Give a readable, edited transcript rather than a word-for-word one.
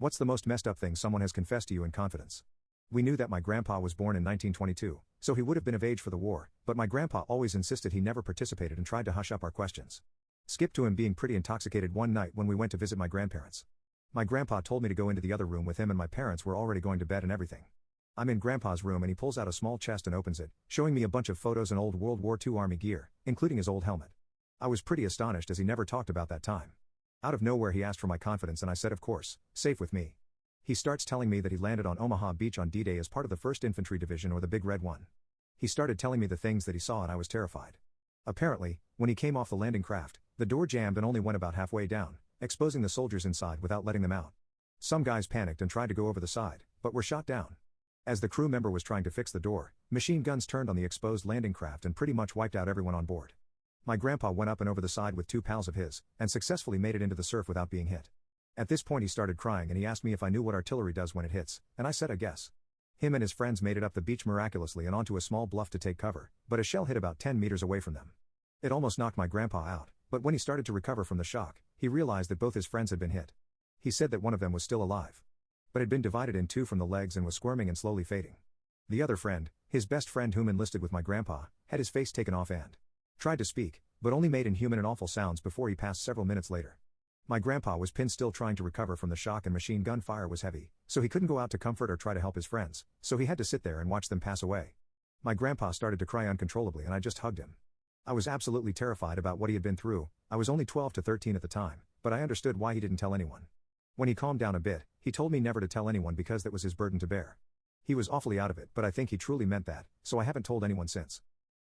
What's the most messed up thing someone has confessed to you in confidence? We knew that my grandpa was born in 1922, so he would have been of age for the war, but my grandpa always insisted he never participated and tried to hush up our questions. Skip to him being pretty intoxicated one night when we went to visit my grandparents. My grandpa told me to go into the other room with him and my parents were already going to bed and everything. I'm in grandpa's room and he pulls out a small chest and opens it, showing me a bunch of photos and old World War II Army gear, including his old helmet. I was pretty astonished as he never talked about that time. Out of nowhere he asked for my confidence and I said of course, safe with me. He starts telling me that he landed on Omaha Beach on D-Day as part of the 1st Infantry Division or the Big Red One. He started telling me the things that he saw and I was terrified. Apparently, when he came off the landing craft, the door jammed and only went about halfway down, exposing the soldiers inside without letting them out. Some guys panicked and tried to go over the side, but were shot down. As the crew member was trying to fix the door, machine guns turned on the exposed landing craft and pretty much wiped out everyone on board. My grandpa went up and over the side with 2 pals of his, and successfully made it into the surf without being hit. At this point he started crying and he asked me if I knew what artillery does when it hits, and I said I guess. Him and his friends made it up the beach miraculously and onto a small bluff to take cover, but a shell hit about 10 meters away from them. It almost knocked my grandpa out, but when he started to recover from the shock, he realized that both his friends had been hit. He said that one of them was still alive, but had been divided in 2 from the legs and was squirming and slowly fading. The other friend, his best friend whom enlisted with my grandpa, had his face taken off and tried to speak, but only made inhuman and awful sounds before he passed several minutes later. My grandpa was pinned still trying to recover from the shock and machine gun fire was heavy, so he couldn't go out to comfort or try to help his friends, so he had to sit there and watch them pass away. My grandpa started to cry uncontrollably and I just hugged him. I was absolutely terrified about what he had been through. I was only 12 to 13 at the time, but I understood why he didn't tell anyone. When he calmed down a bit, he told me never to tell anyone because that was his burden to bear. He was awfully out of it, but I think he truly meant that, so I haven't told anyone since.